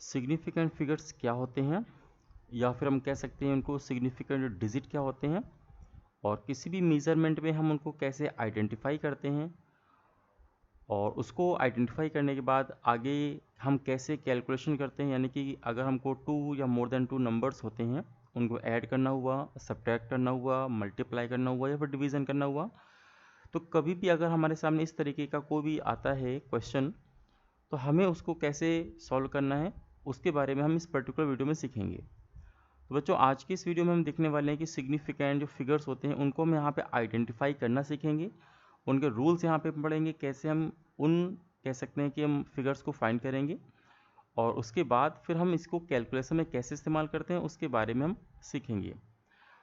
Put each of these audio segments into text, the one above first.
Significant figures क्या होते हैं, या फिर हम कह सकते हैं उनको सिग्निफिकेंट डिजिट क्या होते हैं, और किसी भी मेज़रमेंट में हम उनको कैसे आइडेंटिफाई करते हैं, और उसको आइडेंटिफाई करने के बाद आगे हम कैसे कैलकुलेशन करते हैं। यानी कि अगर हमको टू या मोर देन टू नंबर्स होते हैं, उनको ऐड करना हुआ, सब्ट्रैक्ट करना हुआ, मल्टीप्लाई करना हुआ या फिर डिवीज़न करना हुआ, तो कभी भी अगर हमारे सामने इस तरीके का कोई भी आता है क्वेश्चन, तो हमें उसको कैसे सॉल्व करना है, उसके बारे में हम इस पर्टिकुलर वीडियो में सीखेंगे। तो बच्चों, आज की इस वीडियो में हम देखने वाले हैं कि सिग्निफिकेंट जो फिगर्स होते हैं उनको हम यहाँ पे आइडेंटिफाई करना सीखेंगे। उनके रूल्स यहाँ पे पढ़ेंगे, कैसे हम उन कह सकते हैं कि हम फिगर्स को फाइंड करेंगे, और उसके बाद फिर हम इसको कैलकुलेशन में कैसे इस्तेमाल करते हैं उसके बारे में हम सीखेंगे।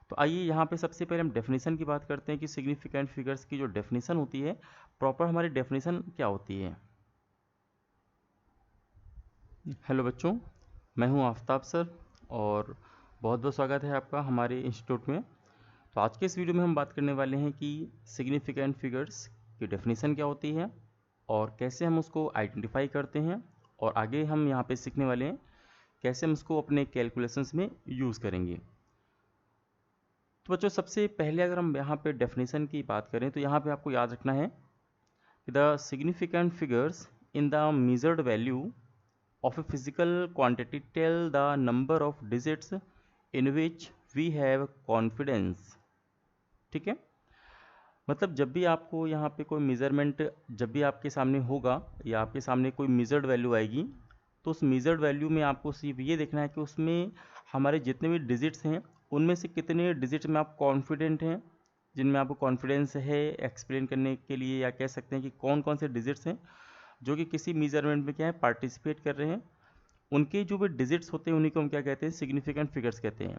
तो आइए यहाँ पे सबसे पहले हम डेफिनेशन की बात करते हैं कि सिग्निफिकेंट फिगर्स की जो डेफिनेशन होती है, प्रॉपर हमारी डेफिनेशन क्या होती है। हेलो बच्चों, मैं हूँ आफ्ताब सर, और बहुत बहुत स्वागत है आपका हमारे इंस्टीट्यूट में। तो आज के इस वीडियो में हम बात करने वाले हैं कि सिग्निफिकेंट फिगर्स की डेफिनेशन क्या होती है और कैसे हम उसको आइडेंटिफाई करते हैं, और आगे हम यहाँ पे सीखने वाले हैं कैसे हम उसको अपने कैलकुलेशंस में यूज़ करेंगे। तो बच्चों, सबसे पहले अगर हम यहाँ पे डेफिनेशन की बात करें तो यहाँ पे आपको याद रखना है कि the significant figures in the measured value of a physical quantity tell the number of digits in which we have confidence। ठीक है, मतलब जब भी आपको यहाँ पे कोई मेज़रमेंट जब भी आपके सामने होगा या आपके सामने कोई मेजर्ड वैल्यू आएगी, तो उस मेजर्ड वैल्यू में आपको सिर्फ ये देखना है कि उसमें हमारे जितने भी डिजिट्स हैं उनमें से कितने डिजिट में आप कॉन्फिडेंट हैं, जिनमें आपको कॉन्फिडेंस है एक्सप्लेन करने के लिए, या कह सकते हैं कि कौन कौन से डिजिट्स हैं जो कि किसी मेजरमेंट में क्या है पार्टिसिपेट कर रहे हैं। उनके जो भी डिजिट्स होते हैं उन्हीं को हम क्या कहते हैं, सिग्निफिकेंट फिगर्स कहते हैं।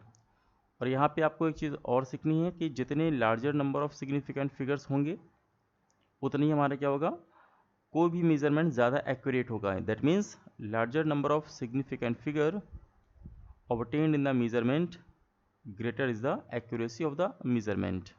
और यहाँ पे आपको एक चीज़ और सीखनी है कि जितने larger number of significant figures होंगे उतनी हमारा क्या होगा, कोई भी मेजरमेंट ज़्यादा एक्यूरेट होगा। That means larger number of significant figure obtained in the measurement greater is the accuracy of the measurement।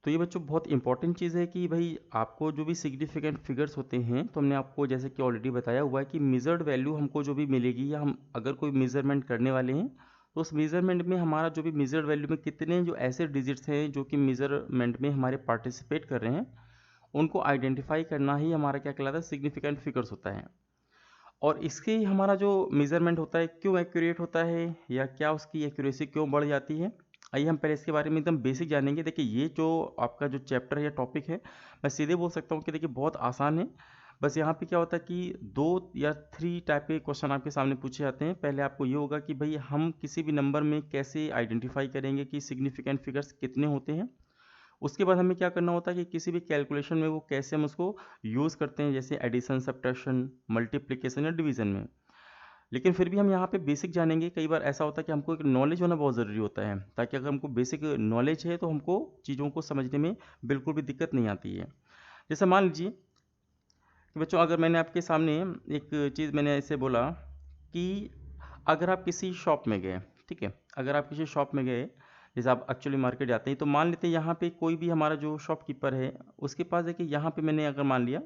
तो ये बच्चों बहुत इंपॉर्टेंट चीज़ है कि भाई आपको जो भी सिग्निफिकेंट फिगर्स होते हैं, तो हमने आपको जैसे कि ऑलरेडी बताया हुआ है कि मेजर्ड वैल्यू हमको जो भी मिलेगी, या हम अगर कोई मेजरमेंट करने वाले हैं तो उस मेजरमेंट में हमारा जो भी मेजर्ड वैल्यू में कितने जो ऐसे डिजिट्स हैं जो कि मेजरमेंट में हमारे पार्टिसिपेट कर रहे हैं, उनको आइडेंटिफाई करना ही हमारा क्या कहलाता है, सिग्निफिकेंट फिगर्स होता है। और इसके हमारा जो मेजरमेंट होता है क्यों एक्यूरेट होता है, या क्या उसकी एक्यूरेसी क्यों बढ़ जाती है, आइए हम पहले इसके बारे में एकदम बेसिक जानेंगे। देखिए, ये जो आपका जो चैप्टर है या टॉपिक है, मैं सीधे बोल सकता हूँ कि देखिए बहुत आसान है। बस यहाँ पे क्या होता है कि 2 या 3 टाइप के क्वेश्चन आपके सामने पूछे जाते हैं। पहले आपको ये होगा कि भाई हम किसी भी नंबर में कैसे आइडेंटिफाई करेंगे कि सिग्निफिकेंट फिगर्स कितने होते हैं। उसके बाद हमें क्या करना होता है कि किसी भी कैलकुलेशन में वो कैसे हम उसको यूज़ करते हैं, जैसे एडिशन, सब्ट्रैक्शन, मल्टीप्लिकेशन या डिवीज़न में। लेकिन फिर भी हम यहाँ पे बेसिक जानेंगे। कई बार ऐसा होता है कि हमको एक नॉलेज होना बहुत ज़रूरी होता है, ताकि अगर हमको बेसिक नॉलेज है तो हमको चीज़ों को समझने में बिल्कुल भी दिक्कत नहीं आती है। जैसे मान लीजिए कि बच्चों, अगर मैंने आपके सामने एक चीज़ मैंने ऐसे बोला कि अगर आप किसी शॉप में गए, ठीक है, अगर आप किसी शॉप में गए, जैसे आप एक्चुअली मार्केट जाते हैं, तो मान लेते हैं यहाँ पे कोई भी हमारा जो शॉपकीपर है उसके पास देखिए, यहाँ पे मैंने अगर मान लिया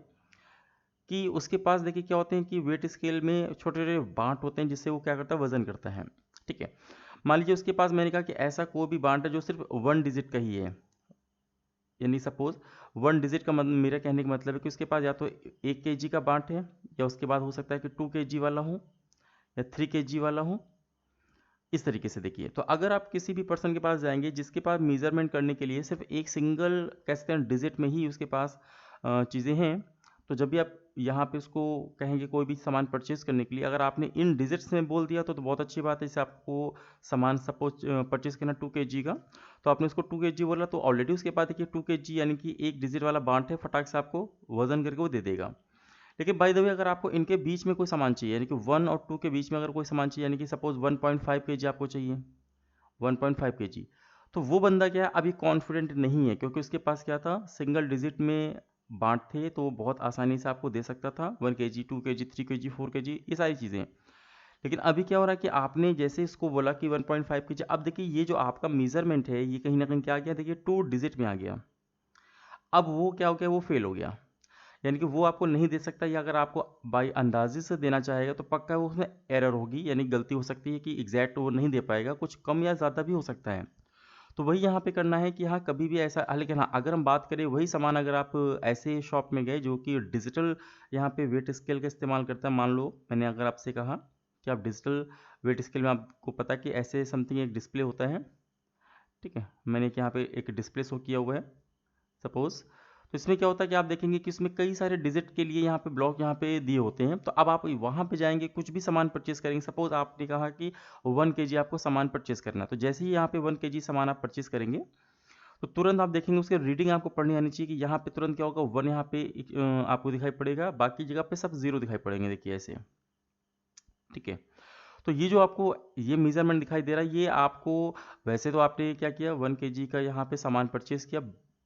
कि उसके पास देखिए क्या होते हैं कि वेट स्केल में छोटे छोटे बांट होते हैं जिससे वो क्या करता है, वजन करता है। ठीक है, मान लीजिए उसके पास मैंने कहा कि ऐसा कोई भी बांट है जो सिर्फ 1 डिजिट का ही है। यानी सपोज 1 डिजिट का मतलब, मेरा कहने का मतलब है कि उसके पास या तो 1 kg का बांट है, या उसके बाद हो सकता है कि 2 kg वाला हो, या 3 kg वाला हो। इस तरीके से देखिए, तो अगर आप किसी भी पर्सन के पास जाएंगे जिसके पास मेजरमेंट करने के लिए सिर्फ एक सिंगल कह सकते हैं डिजिट में ही उसके पास चीज़ें हैं, तो जब भी आप यहाँ पे उसको कहेंगे कोई भी सामान परचेज करने के लिए, अगर आपने इन डिजिट्स में बोल दिया तो बहुत अच्छी बात है। जैसे आपको सामान सपोज परचेज करना 2 kg का, तो आपने उसको 2 kg बोला, तो ऑलरेडी उसके पास देखिए 2 kg यानी कि एक डिजिट वाला बांट है, फटाक से आपको वजन करके वो दे देगा। लेकिन बाय द वे, अगर आपको इनके बीच में कोई सामान चाहिए, यानी कि 1 और 2 के बीच में अगर कोई सामान चाहिए, यानी कि सपोज 1.5 kg आपको चाहिए, 1.5 kg, तो वो बंदा क्या है, अभी कॉन्फिडेंट नहीं है, क्योंकि उसके पास क्या था, सिंगल डिजिट में बांट थे, तो वो बहुत आसानी से आपको दे सकता था 1 kg, 2 kg, 3 kg, 4 kg, ये सारी चीज़ें। लेकिन अभी क्या हो रहा है कि आपने जैसे इसको बोला कि 1.5 kg, अब देखिए ये जो आपका मेजरमेंट है ये कहीं ना कहीं क्या आ गया, देखिए 2 डिजिट में आ गया। अब वो क्या हो गया, वो फेल हो गया। यानी कि वो आपको नहीं दे सकता, या अगर आपको बाई अंदाजे से देना चाहेगा तो पक्का वो उसमें एरर होगी, यानी गलती हो सकती है कि एग्जैक्ट वो नहीं दे पाएगा, कुछ कम या ज़्यादा भी हो सकता है। तो वही यहाँ पे करना है कि हाँ कभी भी ऐसा लेकिन हाँ अगर हम बात करें वही सामान, अगर आप ऐसे शॉप में गए जो कि डिजिटल यहाँ पे वेट स्केल का इस्तेमाल करता है, मान लो मैंने अगर आपसे कहा कि आप डिजिटल वेट स्केल में, आपको पता है कि ऐसे समथिंग एक डिस्प्ले होता है, ठीक है, मैंने एक यहाँ पे एक डिस्प्ले शो किया हुआ है सपोज। तो इसमें क्या होता है कि आप देखेंगे कि इसमें कई सारे डिजिट के लिए यहाँ पे ब्लॉक यहाँ पे दिए होते हैं। तो अब आप वहाँ पे जाएंगे, कुछ भी सामान परचेस करेंगे, सपोज आपने कहा कि 1 kg आपको सामान परचेस करना है, तो जैसे ही यहाँ पे 1 kg सामान आप परचेस करेंगे तो तुरंत आप देखेंगे उसके रीडिंग आपको पढ़नी आनी चाहिए कि यहाँ पे तुरंत क्या होगा, 1 यहाँ पे आपको दिखाई पड़ेगा, बाकी जगह पे सब 0 दिखाई पड़ेंगे, देखिए ऐसे, ठीक है। तो ये जो आपको ये मेजरमेंट दिखाई दे रहा है, ये आपको, वैसे तो आपने क्या किया 1 kg का यहाँ पे सामान परचेज किया,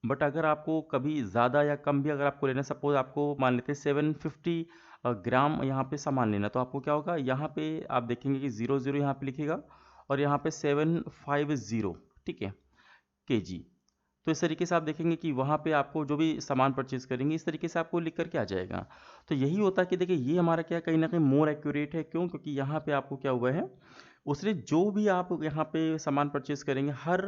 बट अगर आपको कभी ज़्यादा या कम भी अगर आपको लेना, सपोज आपको मान लेते हैं 750 ग्राम यहाँ पे सामान लेना, तो आपको क्या होगा, यहाँ पे आप देखेंगे कि 00 यहाँ पे लिखेगा और यहाँ पे 750, ठीक है, kg। तो इस तरीके से आप देखेंगे कि वहाँ पे आपको जो भी सामान परचेज करेंगे इस तरीके से आपको लिख करके आ जाएगा। तो यही होता है कि देखिए ये हमारा क्या कहीं ना कहीं मोर एक्यूरेट है, क्यों, क्योंकि यहाँ पे आपको क्या हुआ है, उसने जो भी आप यहाँ पे सामान परचेज करेंगे, हर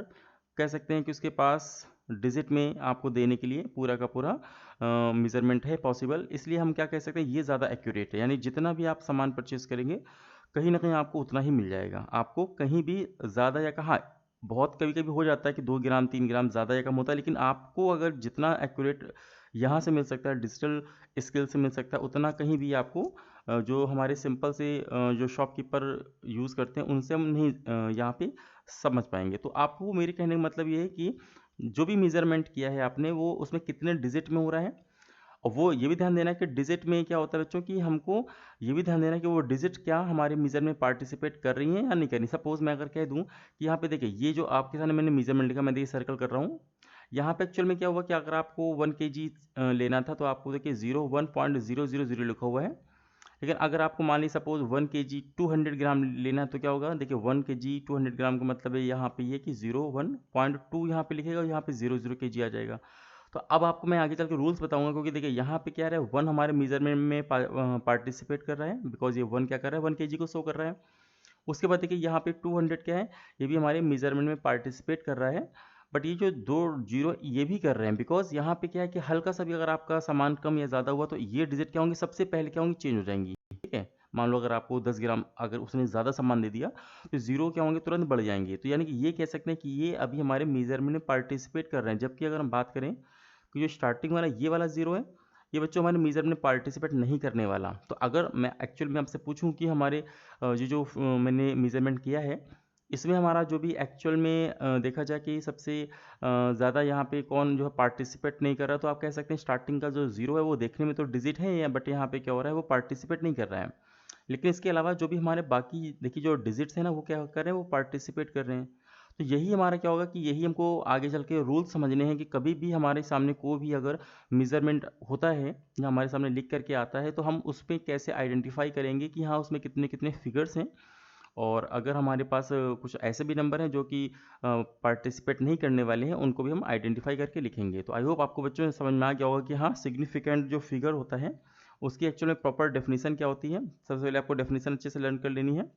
कह सकते हैं कि उसके पास डिजिट में आपको देने के लिए पूरा का पूरा मेजरमेंट है पॉसिबल, इसलिए हम क्या कह सकते हैं, ये ज़्यादा एक्यूरेट है, यानी जितना भी आप सामान परचेज करेंगे कहीं ना कहीं आपको उतना ही मिल जाएगा, आपको कहीं भी ज़्यादा या कहाँ, बहुत कभी कभी हो जाता है कि 2 ग्राम 3 ग्राम ज़्यादा या कम होता है, लेकिन आपको अगर जितना एक्यूरेट यहाँ से मिल सकता है, डिजिटल स्केल से मिल सकता है, उतना कहीं भी आपको जो हमारे सिंपल से जो शॉपकीपर यूज़ करते हैं उनसे हम नहीं यहाँ पे समझ पाएंगे। तो आपको मेरे कहने का मतलब ये है कि जो भी मेजरमेंट किया है आपने, वो उसमें कितने डिजिट में हो रहा है, और वो ये भी ध्यान देना है कि डिजिट में क्या होता है बच्चों, कि हमको ये भी ध्यान देना है कि वो डिजिट क्या हमारे मीज़र में पार्टिसिपेट कर रही हैं या नहीं कर रही। सपोज मैं अगर कह दूं कि यहाँ पे देखिए ये जो आपके सामने मैंने मेजरमेंट लिखा, मैं देखिए सर्कल कर रहा हूँ, यहाँ पे एक्चुअल में क्या हुआ कि अगर आपको 1 kg लेना था तो आपको देखिए 01.000 लिखा हुआ है, लेकिन अगर आपको मान ली सपोज 1 kg 200 ग्राम लेना है तो क्या होगा, देखिए 1 kg 200 ग्राम का मतलब है यहाँ पे ये कि 01.2 यहाँ पे लिखेगा और यहाँ पे 00 kg आ जाएगा। तो अब आपको मैं आगे चल के रूल्स बताऊंगा, क्योंकि देखिए यहाँ पे क्या है, 1 हमारे मेजरमेंट में पार्टिसिपेट कर रहा है, बिकॉज ये 1 क्या कर रहा है, 1 kg को शो कर रहा है। उसके बाद देखिए यहाँ पे 200 क्या है, ये भी हमारे मेजरमेंट में पार्टिसिपेट कर रहा है, बट ये जो 2 0 ये भी कर रहे हैं, बिकॉज यहाँ पे क्या है कि हल्का सा भी अगर आपका सामान कम या ज़्यादा हुआ तो ये डिजिट क्या होंगे, सबसे पहले क्या होंगी, चेंज हो जाएंगी, ठीक है। मान लो अगर आपको 10 ग्राम अगर उसने ज़्यादा सामान दे दिया तो 0 क्या होंगे, तुरंत बढ़ जाएंगे, तो यानी कि ये कह सकते हैं कि ये अभी हमारे मेजरमेंट में पार्टिसिपेट कर रहे हैं। जबकि अगर हम बात करें कि जो स्टार्टिंग वाला ये वाला 0 है, ये बच्चों हमारे मेजरमेंट में पार्टिसिपेट नहीं करने वाला। तो अगर मैं एक्चुअल में आपसे पूछूं कि हमारे ये जो मैंने मेजरमेंट किया है, इसमें हमारा जो भी एक्चुअल में देखा जाए कि सबसे ज़्यादा यहाँ पे कौन जो है पार्टिसिपेट नहीं कर रहा, तो आप कह सकते हैं स्टार्टिंग का जो 0 है वो देखने में तो डिजिट है या, बट यहाँ पे क्या हो रहा है, वो पार्टिसिपेट नहीं कर रहा है। लेकिन इसके अलावा जो भी हमारे बाकी देखिए जो डिजिट्स हैं ना, वो क्या कर रहे हैं, वो पार्टिसिपेट कर रहे हैं। तो यही हमारा क्या होगा कि यही हमको आगे चल के रूल समझने हैं कि कभी भी हमारे सामने कोई भी अगर मेजरमेंट होता है या हमारे सामने लिख करके आता है, तो हम उस पर कैसे आइडेंटिफाई करेंगे कि हाँ उसमें कितने कितने फिगर्स हैं, और अगर हमारे पास कुछ ऐसे भी नंबर हैं जो कि पार्टिसिपेट नहीं करने वाले हैं, उनको भी हम आइडेंटिफाई करके लिखेंगे। तो आई होप आपको बच्चों समझ में आ गया होगा कि हाँ सिग्निफिकेंट जो फिगर होता है उसकी एक्चुअल में प्रॉपर डेफिनेशन क्या होती है। सबसे पहले आपको डेफिनेशन अच्छे से लर्न कर लेनी है।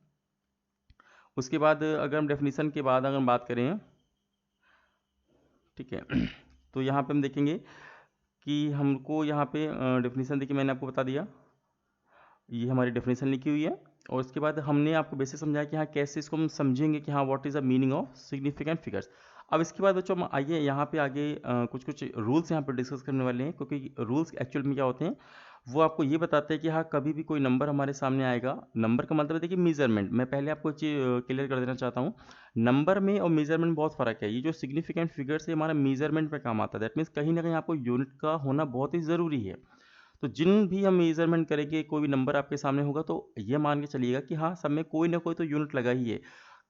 उसके बाद अगर हम डेफिनेशन के बाद अगर हम बात करें, ठीक है, तो यहाँ पे हम देखेंगे कि हमको यहाँ पे डेफिनेशन देखिए मैंने आपको बता दिया, ये हमारी डेफिनेशन लिखी हुई है, और उसके बाद हमने आपको बेसिक समझाया कि हाँ कैसे इसको हम समझेंगे कि हाँ what is the meaning of significant figures. अब इसके बाद बच्चों हम आइए यहाँ पे आगे कुछ कुछ रूल्स यहाँ पे डिस्कस करने वाले हैं, क्योंकि रूल्स एक्चुअल में क्या होते हैं, वो आपको ये बताते हैं कि हाँ कभी भी कोई नंबर हमारे सामने आएगा, नंबर का मतलब है देखिए मेजरमेंट, मैं पहले आपको चीज़ क्लियर कर देना चाहता हूँ, नंबर में और मेजरमेंट बहुत फ़र्क है। ये जो सिग्निफिकेंट फिगर्स है हमारा मेजरमेंट पे काम आता है, दैट मीन्स कहीं ना कहीं आपको यूनिट का होना बहुत ही ज़रूरी है। तो जिन भी हम मेजरमेंट करेंगे, कोई भी नंबर आपके सामने होगा तो ये मान के चलिएगा कि हाँ सब में कोई ना कोई तो यूनिट लगा ही है।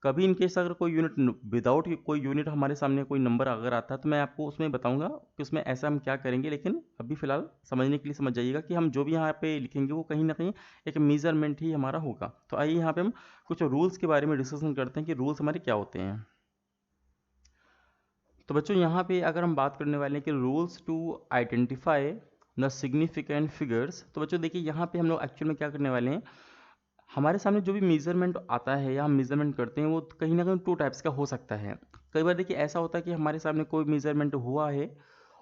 कभी इन केस अगर कोई यूनिट विदाउट कोई यूनिट हमारे सामने कोई नंबर अगर आता है तो मैं आपको उसमें बताऊंगा कि उसमें ऐसा हम क्या करेंगे, लेकिन अभी फिलहाल समझने के लिए समझ जाइएगा कि हम जो भी यहाँ पे लिखेंगे वो कहीं ना कहीं एक मेजरमेंट ही हमारा होगा। तो आइए यहाँ पे हम कुछ रूल्स के बारे में डिस्कशन करते हैं कि रूल्स हमारे क्या होते हैं। तो बच्चों यहाँ पे अगर हम बात करने वाले हैं कि rules to identify the significant figures. तो बच्चों देखिए यहाँ पे हम लोग एक्चुअल में क्या करने वाले हैं, हमारे सामने जो भी मेजरमेंट आता है या हम मेजरमेंट करते हैं वो कहीं ना कहीं टू टाइप्स का हो सकता है। कई बार देखिए ऐसा होता है कि हमारे सामने कोई मेजरमेंट हुआ है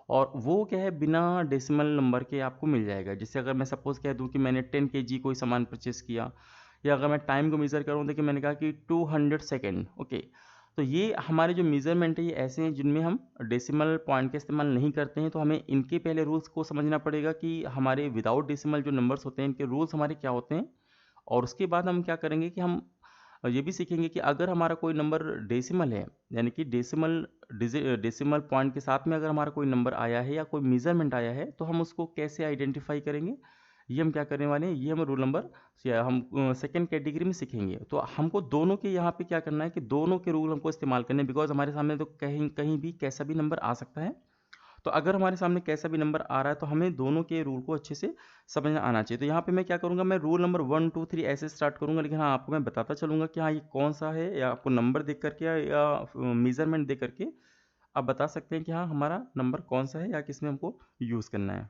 और वो क्या है बिना डेसिमल नंबर के आपको मिल जाएगा। जैसे अगर मैं सपोज कह दूं कि मैंने 10 kg कोई सामान परचेस किया, या अगर मैं टाइम को मेज़र करूँ, देखिए मैंने कहा कि 200 सेकेंड, ओके। तो ये हमारे जो मेज़रमेंट है ये ऐसे हैं जिनमें हम डेसिमल पॉइंट का इस्तेमाल नहीं करते हैं। तो हमें इनके पहले रूल्स को समझना पड़ेगा कि हमारे विदाउट डेसिमल जो नंबर्स होते हैं इनके रूल्स हमारे क्या होते हैं। और उसके बाद हम क्या करेंगे कि हम ये भी सीखेंगे कि अगर हमारा कोई नंबर डेसिमल है, यानी कि डेसिमल पॉइंट के साथ में अगर हमारा कोई नंबर आया है या कोई मेजरमेंट आया है तो हम उसको कैसे आइडेंटिफाई करेंगे, ये हम क्या करने वाले हैं, ये हम रूल नंबर या हम सेकंड कैटेगरी में सीखेंगे। तो हमको दोनों के यहाँ पे क्या करना है कि दोनों के रूल हमको इस्तेमाल करने हैं, बिकॉज हमारे सामने तो कहीं कहीं भी कैसा भी नंबर आ सकता है। तो अगर हमारे सामने कैसा भी नंबर आ रहा है तो हमें दोनों के रूल को अच्छे से समझना आना चाहिए। तो यहाँ पे मैं क्या करूँगा, मैं रूल नंबर 1 2 3 ऐसे स्टार्ट करूँगा, लेकिन हाँ आपको मैं बताता चलूँगा कि हाँ ये कौन सा है, या आपको नंबर देख करके या मेजरमेंट देख करके आप बता सकते हैं कि हाँ हमारा नंबर कौन सा है या किस में हमको यूज़ करना है।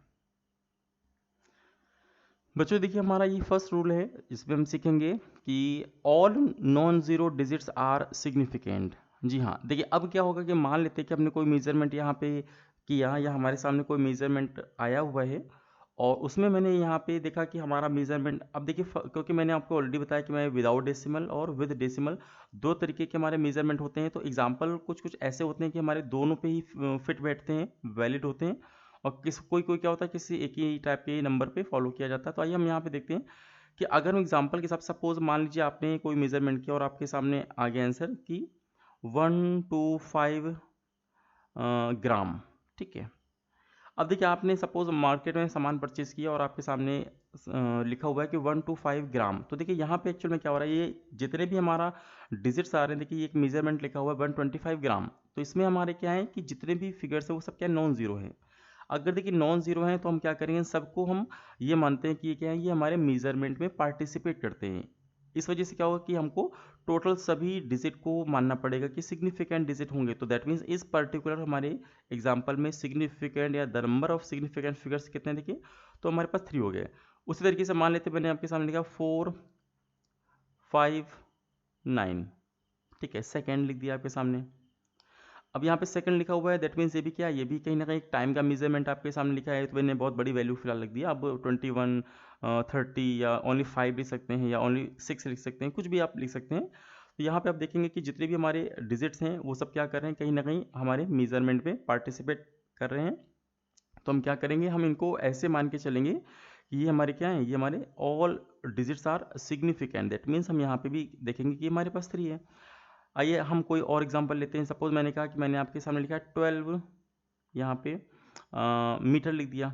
बच्चों देखिए हमारा ये फर्स्ट रूल है, इसमें हम सीखेंगे कि all non zero digits are significant. जी हाँ, देखिए अब क्या होगा कि मान लेते हैं कि हमने कोई मेजरमेंट यहाँ पे किया या हमारे सामने कोई मेजरमेंट आया हुआ है और उसमें मैंने यहाँ पे देखा कि हमारा मेजरमेंट, अब देखिए क्योंकि मैंने आपको ऑलरेडी बताया कि मैं विदाउट डेसिमल और विद डेसिमल दो तरीके के हमारे मेजरमेंट होते हैं। तो एग्जांपल कुछ कुछ ऐसे होते हैं कि हमारे दोनों पे ही फिट बैठते हैं, वैलिड होते हैं, और कोई कोई क्या होता है किसी एक ही टाइप के नंबर पे फॉलो किया जाता है। तो आइए हम यहाँ पे देखते हैं कि अगर हम एग्जांपल के हिसाब से सपोज मान लीजिए आपने कोई मेजरमेंट किया और आपके सामने आ गया आंसर कि 125 ग्राम, ठीक है। अब देखिए आपने सपोज मार्केट में सामान परचेज किया और आपके सामने लिखा हुआ है कि 125 ग्राम। तो देखिए यहाँ पे एक्चुअल में क्या हो रहा है, ये जितने भी हमारा डिजिट्स आ रहे हैं, देखिए एक मेजरमेंट लिखा हुआ है 125 ग्राम, तो इसमें हमारे क्या है कि जितने भी फिगर्स है वो सब क्या नॉन जीरो है। अगर देखिए नॉन जीरो है तो हम क्या करेंगे, सबको हम ये मानते हैं कि ये क्या है, ये हमारे मेजरमेंट में पार्टिसिपेट करते हैं। इस वजह से क्या होगा कि हमको टोटल सभी डिजिट को मानना पड़ेगा कि सिग्निफिकेंट डिजिट होंगे। तो दैट मीन्स इस पर्टिकुलर हमारे एग्जाम्पल में सिग्निफिकेंट या the number of significant figures कितने देखिए, तो हमारे पास 3 हो गए। उसी तरीके से मान लेते मैंने आपके सामने लिखा 4 5 9, ठीक है, सेकेंड लिख दिया आपके सामने। अब यहाँ पे सेकंड लिखा हुआ है, दैट मीन्स ये भी क्या है, ये भी कहीं ना कहीं टाइम का मेजरमेंट आपके सामने लिखा है। तो मैंने बहुत बड़ी वैल्यू फिलहाल लिख दिया। अब 21 30 या ओनली 5 लिख सकते हैं या ओनली 6 लिख सकते हैं, कुछ भी आप लिख सकते हैं। तो यहाँ पे आप देखेंगे कि जितने भी हमारे डिजिट्स हैं वो सब क्या कर रहे हैं, कहीं ना कहीं हमारे मेजरमेंट में पार्टिसिपेट कर रहे हैं। तो हम क्या करेंगे, हम इनको ऐसे मान के चलेंगे कि ये हमारे क्या है, ये हमारे all digits are significant. That means हम यहाँ पे भी देखेंगे कि हमारे पास 3 है। आइए हम कोई और एग्जांपल लेते हैं। सपोज मैंने कहा कि मैंने आपके सामने लिखा है 12, यहाँ पे मीटर लिख दिया,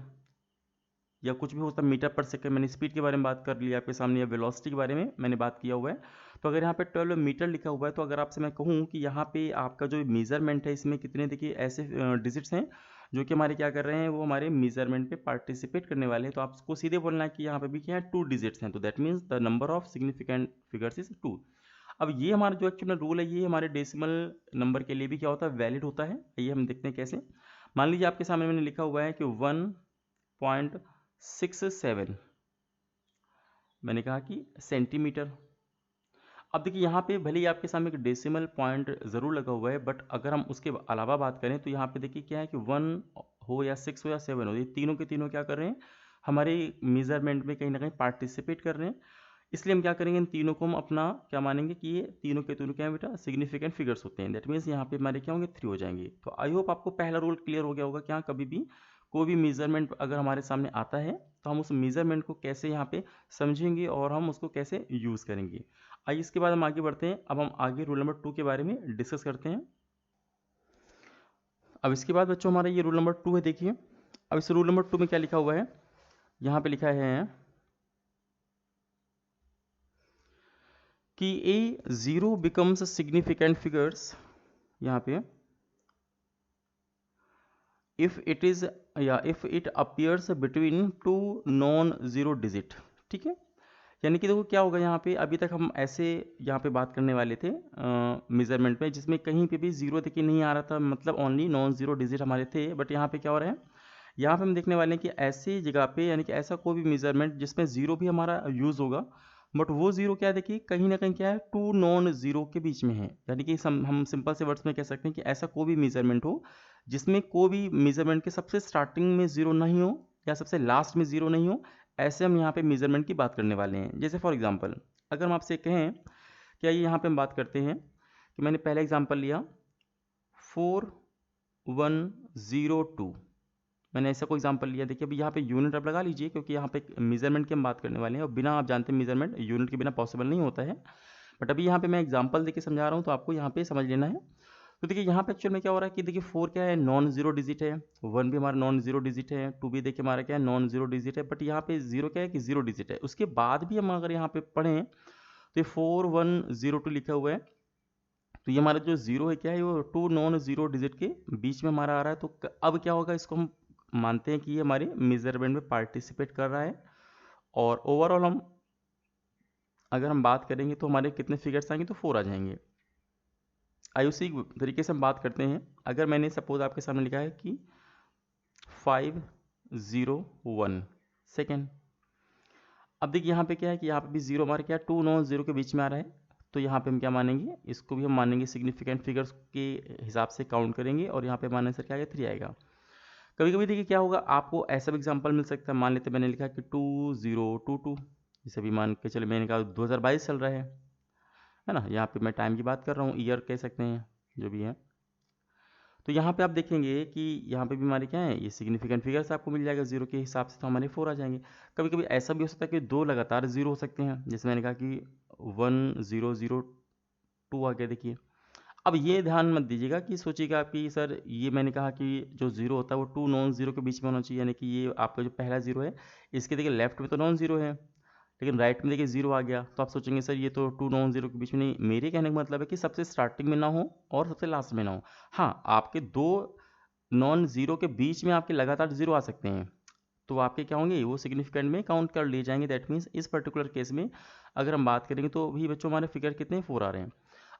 या कुछ भी होता है मीटर पर सेकंड, मैंने स्पीड के बारे में बात कर लिया आपके सामने, या वेलोसिटी के बारे में मैंने बात किया हुआ है। तो अगर यहाँ पे 12 मीटर लिखा हुआ है, तो अगर आपसे मैं कहूँ कि यहाँ पे आपका जो मेजरमेंट है इसमें कितने देखिए ऐसे डिजिट्स हैं जो कि हमारे क्या कर रहे हैं, वो हमारे मेजरमेंट पे पार्टिसिपेट करने वाले हैं। तो आपको सीधे बोलना है कि यहाँ पे भी क्या है, 2 डिजिट्स हैं। तो that means the number of significant figures is 2। अब ये हमारा जो एक्चुअल रूल है ये हमारे डेसिमल नंबर के लिए भी क्या होता है, वैलिड होता है। ये हम देखते हैं कैसे। मान लीजिए आपके सामने मैंने लिखा हुआ है कि 1.67, मैंने कहा कि सेंटीमीटर। अब देखिए यहाँ पे भले ही आपके सामने एक डेसिमल पॉइंट ज़रूर लगा हुआ है, बट अगर हम उसके अलावा बात करें तो यहाँ पे देखिए क्या है कि 1 हो या 6 हो या 7 हो, ये तीनों के तीनों क्या कर रहे हैं, हमारे मेजरमेंट में कहीं ना कहीं पार्टिसिपेट कर रहे हैं। इसलिए हम क्या करेंगे, इन तीनों को हम अपना क्या मानेंगे कि ये तीनों के तीनों क्या है बेटा, सिग्निफिकेंट फिगर्स होते हैं। दैट मीन्स यहाँ पे हमारे क्या होंगे, 3 हो जाएंगे। तो आई होप आपको पहला रूल क्लियर हो गया होगा कि हाँ कभी भी कोई भी मेजरमेंट अगर हमारे सामने आता है तो हम उस मेजरमेंट को कैसे यहाँ पे समझेंगे और हम उसको कैसे यूज़ करेंगे। आइए इसके बाद हम आगे बढ़ते हैं। अब हम आगे रूल नंबर 2 के बारे में डिस्कस करते हैं। अब इसके बाद बच्चों हमारा ये रूल नंबर 2 है, देखिए। अब इस रूल नंबर 2 में क्या लिखा हुआ है, यहाँ पे लिखा है कि ए जीरो बिकम्स सिग्निफिकेंट फिगर्स, यहाँ पे इफ इट इज या if it appears between 2 non zero digit, ठीक है। यानी कि देखो क्या होगा, यहाँ पे अभी तक हम ऐसे यहाँ पे बात करने वाले थे मेजरमेंट में जिसमें कहीं पे भी जीरो देखिए नहीं आ रहा था, मतलब ओनली नॉन जीरो डिजिट हमारे थे। बट यहाँ पे क्या हो रहा है, यहाँ पे हम देखने वाले हैं कि ऐसी जगह पे यानी कि ऐसा कोई भी मेजरमेंट जिसमें ज़ीरो भी हमारा यूज़ होगा, बट वो ज़ीरो क्या है, देखिए कहीं ना कहीं क्या है, टू नॉन ज़ीरो के बीच में है। यानी कि हम सिंपल से वर्ड्स में कह सकते हैं कि ऐसा कोई भी मेजरमेंट हो जिसमें कोई भी मेजरमेंट के सबसे स्टार्टिंग में ज़ीरो नहीं हो या सबसे लास्ट में ज़ीरो नहीं हो, ऐसे हम यहाँ पे मेजरमेंट की बात करने वाले हैं। जैसे फॉर एग्जांपल अगर हम आपसे कहें, क्या ये यहाँ पे हम बात करते हैं कि मैंने पहला एग्जांपल लिया 4102, मैंने ऐसा कोई एग्जांपल लिया। देखिए अभी यहाँ पे यूनिट आप लगा लीजिए क्योंकि यहाँ पे मेजरमेंट की हम बात करने वाले हैं और बिना आप जानते हैं मेजरमेंट यूनिट के बिना पॉसिबल नहीं होता है। बट अभी यहाँ पे मैं एग्जांपल देके समझा रहा हूँ तो आपको यहाँ पे समझ लेना है। तो देखिए यहाँ पे एक्चुअल में क्या हो रहा है कि देखिए 4 क्या है, नॉन जीरो डिजिट है, 1 भी हमारा नॉन जीरो डिजिट है, 2 भी देखिए हमारा क्या है, नॉन जीरो डिजिट है, बट यहाँ पे 0 क्या है कि जीरो डिजिट है। उसके बाद भी हम अगर यहाँ पे पढ़ें तो 4102 लिखा हुआ है, तो ये हमारा जो जीरो है क्या है, वो टू नॉन जीरो डिजिट के बीच में हमारा आ रहा है। तो अब क्या होगा, इसको हम मानते हैं कि ये हमारे मेजरमेंट में पार्टिसिपेट कर रहा है। और ओवरऑल हम अगर हम बात करेंगे तो हमारे कितने फिगर्स आएंगे, तो 4 आ जाएंगे। आइए उसी तरीके से हम बात करते हैं। अगर मैंने सपोज आपके सामने लिखा है कि 501 सेकेंड, अब देखिए यहाँ पे क्या है कि यहाँ पे भी जीरो हमारे क्या, टू नॉन जीरो के बीच में आ रहा है, तो यहाँ पे हम क्या मानेंगे, इसको भी हम मानेंगे सिग्निफिकेंट फिगर्स के हिसाब से काउंट करेंगे और यहाँ पे हमारे आंसर क्या आएगा, 3 आएगा। कभी कभी देखिए क्या होगा, आपको ऐसा भी एग्जांपल मिल सकता है। मान लेते मैंने लिखा कि 2022, जैसे भी मान के चले मैंने कहा 2022 चल रहा है ना, यहाँ पे मैं टाइम की बात कर रहा हूँ, ईयर कह सकते हैं जो भी है। तो यहाँ पे आप देखेंगे कि यहाँ पे भी हमारे क्या है, ये सिग्निफिकेंट फिगर्स आपको मिल जाएगा जीरो के हिसाब से, तो हमारे 4 आ जाएंगे। कभी कभी ऐसा भी हो सकता है कि 2 लगातार जीरो हो सकते हैं, जैसे मैंने कहा कि 1002 आ गया। देखिए अब ये ध्यान मत दीजिएगा कि सोचिएगा कि सर ये मैंने कहा कि जो जीरो होता है वो टू नॉन जीरो के बीच में होना चाहिए, यानी कि ये आपका जो पहला जीरो है इसके देखिए लेफ्ट में तो नॉन जीरो है लेकिन राइट में देखिए जीरो आ गया, तो आप सोचेंगे सर ये तो टू नॉन जीरो के बीच में नहीं। मेरे कहने का मतलब है कि सबसे स्टार्टिंग में ना हो और सबसे लास्ट में ना हो। हाँ, आपके दो नॉन जीरो के बीच में आपके लगातार जीरो आ सकते हैं, तो आपके क्या होंगे, वो सिग्निफिकेंट में काउंट कर लिए जाएंगे। दैट मीन्स इस पर्टिकुलर केस में अगर हम बात करेंगे तो भी बच्चों हमारे फिगर कितने, 4 आ रहे हैं।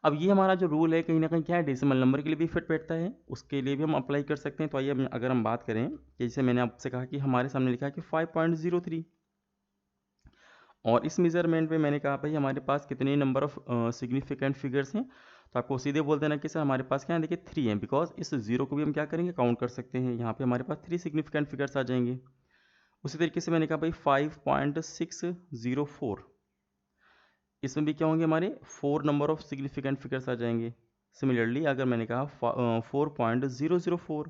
अब ये हमारा जो रूल है कहीं ना कहीं क्या है, डेसिमल नंबर के लिए भी फिट बैठता है, उसके लिए भी हम अप्लाई कर सकते हैं। तो आइए अगर हम बात करें कि जैसे मैंने आपसे कहा कि हमारे सामने लिखा है कि 5.03, और इस मेजरमेंट में मैंने कहा भाई हमारे पास कितने नंबर ऑफ सिग्निफिकेंट फिगर्स हैं, तो आपको सीधे बोल देना कि सर हमारे पास क्या है, देखिए 3 है, बिकॉज इस जीरो को भी हम क्या करेंगे, काउंट कर सकते हैं। यहाँ पे हमारे पास 3 सिग्निफिकेंट फिगर्स आ जाएंगे। उसी तरीके से मैंने कहा भाई 5.604, इसमें भी क्या होंगे, हमारे 4 नंबर ऑफ सिग्निफिकेंट फिगर्स आ जाएंगे। सिमिलरली अगर मैंने कहा 4.004,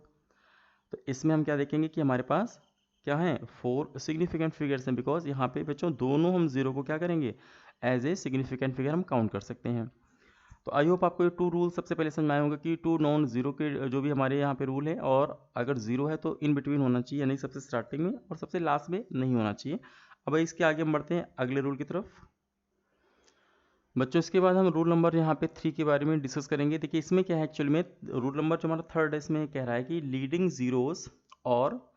तो इसमें हम क्या देखेंगे कि हमारे पास क्या है, 4 सिग्निफिकेंट फिगर्स हैं, बिकॉज यहाँ पे बच्चों दोनों हम जीरो को क्या करेंगे, एज ए सिग्निफिकेंट फिगर हम काउंट कर सकते हैं। तो आई होप आपको ये 2 रूल सबसे पहले समझ में आए होंगे कि टू नॉन जीरो के जो भी हमारे यहाँ पे रूल है, और अगर जीरो है तो इन बिटवीन होना चाहिए, यानी सबसे स्टार्टिंग में और सबसे लास्ट में नहीं होना चाहिए। अब इसके आगे हम बढ़ते हैं अगले रूल की तरफ बच्चों। इसके बाद हम रूल नंबर यहाँ पे 3 के बारे में डिस्कस करेंगे। देखिए इसमें क्या है, एक्चुअल में रूल नंबर जो हमारा 3rd है इसमें कह रहा है कि लीडिंग जीरोस और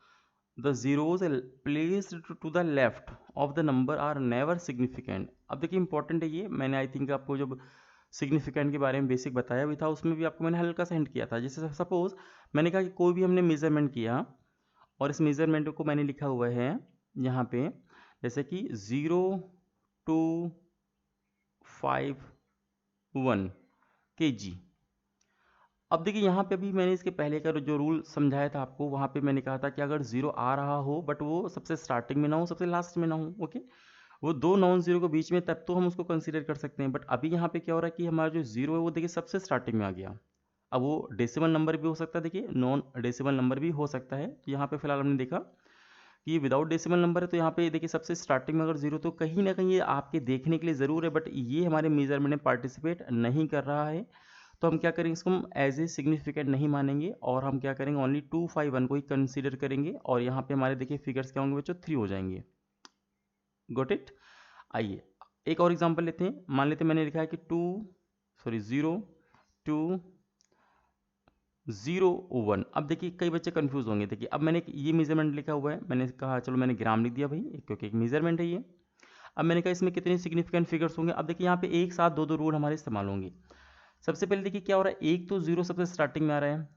the zeros placed to the left of the number are never significant. अब देखिए इंपॉर्टेंट है ये, मैंने आई थिंक आपको जब सिग्निफिकेंट के बारे में बेसिक बताया भी था उसमें भी आपको मैंने हल्का सा हिंट किया था। जैसे सपोज मैंने कहा कि कोई भी हमने मेजरमेंट किया और इस मेजरमेंट को मैंने लिखा हुआ है यहाँ पे, जैसे कि 0251 kg। अब देखिए यहाँ पे भी मैंने इसके पहले का जो रूल समझाया था आपको, वहाँ पे मैंने कहा था कि अगर जीरो आ रहा हो बट वो सबसे स्टार्टिंग में ना हो सबसे लास्ट में ना हो, ओके, वो दो नॉन जीरो के बीच में, तब तो हम उसको कंसीडर कर सकते हैं। बट अभी यहाँ पे क्या हो रहा है कि हमारा जो जीरो है वो देखिए सबसे स्टार्टिंग में आ गया। अब वो डेसिमल नंबर भी हो सकता है, देखिए नॉन डेसिमल नंबर भी हो सकता है। तो यहाँ पे फिलहाल हमने देखा कि ये विदाउट डेसिमल नंबर है, तो यहाँ पे देखिए सबसे स्टार्टिंग में अगर जीरो, तो कहीं ना कहीं ये आपके देखने के लिए ज़रूर है, बट ये हमारे मेजरमेंट में पार्टिसिपेट नहीं कर रहा है। तो हम क्या करेंगे, इसको हम एज ए सिग्निफिकेंट नहीं मानेंगे और हम क्या करेंगे, ओनली 251 को ही कंसीडर करेंगे। और यहाँ पे हमारे देखिए फिगर्स क्या होंगे बच्चों, 3 हो जाएंगे। Got it. आइए एक और एग्जांपल लेते हैं। मान लेते हैं मैंने लिखा है कि 0.201। अब देखिए कई बच्चे कंफ्यूज होंगे। देखिए अब मैंने ये मेजरमेंट लिखा हुआ है, मैंने कहा चलो मैंने ग्राम लिख दिया भाई क्योंकि एक मेजरमेंट है ये। अब मैंने कहा इसमें कितने सिग्निफिकेंट फिगर्स होंगे। अब देखिए यहाँ पे एक साथ दो रूल हमारे इस्तेमाल होंगे। सबसे पहले देखिए क्या हो रहा है, एक तो जीरो सबसे स्टार्टिंग में आ रहा है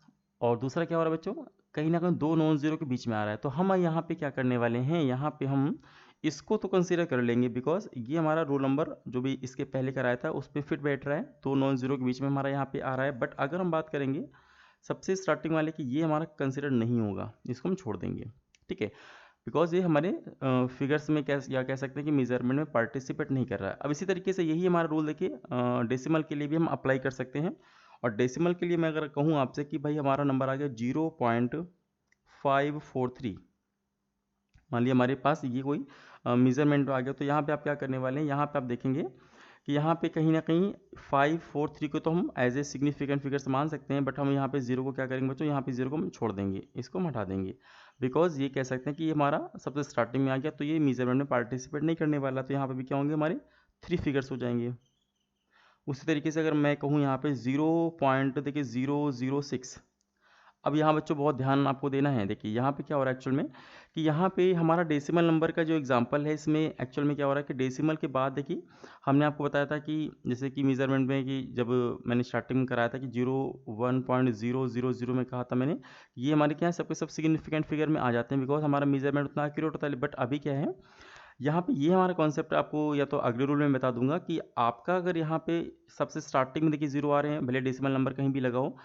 और दूसरा क्या हो रहा है बच्चों, कहीं ना कहीं दो नॉन ज़ीरो के बीच में आ रहा है, तो हम यहाँ पे क्या करने वाले हैं, यहाँ पे हम इसको तो कंसीडर कर लेंगे बिकॉज ये हमारा रोल नंबर जो भी इसके पहले कराया था उस पर फिट बैठ रहा है, दो नॉन ज़ीरो के बीच में हमारा यहाँ पे आ रहा है। बट अगर हम बात करेंगे सबसे स्टार्टिंग वाले की, ये हमारा कंसिडर नहीं होगा, इसको हम छोड़ देंगे, ठीक है, बिकॉज ये हमारे फिगर्स में क्या कह सकते हैं कि मेजरमेंट में पार्टिसिपेट नहीं कर रहा है। अब इसी तरीके से यही हमारा रूल देखिए डेसिमल के लिए भी हम अप्लाई कर सकते हैं। और डेसिमल के लिए मैं अगर कहूँ आपसे कि भाई हमारा नंबर आ गया 0.543, मान लिया हमारे पास ये कोई मेजरमेंट आ गया, तो यहाँ पे आप क्या करने वाले हैं, यहाँ पे आप देखेंगे कि यहाँ पे कहीं ना कहीं 543 को तो हम एज ए सिग्निफिकेंट फिगर्स मान सकते हैं, बट हम यहाँ पे जीरो को क्या करेंगे बच्चों, यहाँ पे जीरो को हम छोड़ देंगे, इसको हम हटा देंगे, बिकॉज ये कह सकते हैं कि ये हमारा सबसे स्टार्टिंग में आ गया, तो ये मेजरमेंट में पार्टिसिपेट नहीं करने वाला, तो यहाँ पे भी क्या होंगे, हमारे 3 फिगर्स हो जाएंगे। उसी तरीके से अगर मैं कहूँ यहाँ पे 0.006, अब यहाँ बच्चों बहुत ध्यान आपको देना है। देखिए यहाँ पे क्या हो रहा है एक्चुअल में कि यहाँ पे हमारा डेसिमल नंबर का जो एग्जांपल है, इसमें एक्चुअल में क्या हो रहा है कि डेसिमल के बाद देखिए हमने आपको बताया था कि जैसे कि मेजरमेंट में कि जब मैंने स्टार्टिंग में कराया था कि 1.000 में कहा था मैंने, ये हमारे क्या है सबके सब सिग्निफिकेंट फिगर में आ जाते हैं बिकॉज हमारा मेजरमेंट उतना एक्यूरेट होता है। बट अभी क्या है यहाँ पे, ये हमारा कॉन्सेप्ट आपको या तो अगले रूल में बता दूंगा कि आपका अगर यहाँ पे सबसे स्टार्टिंग में देखिए जीरो आ रहे हैं, भले डेसिमल नंबर कहीं भी लगाओ,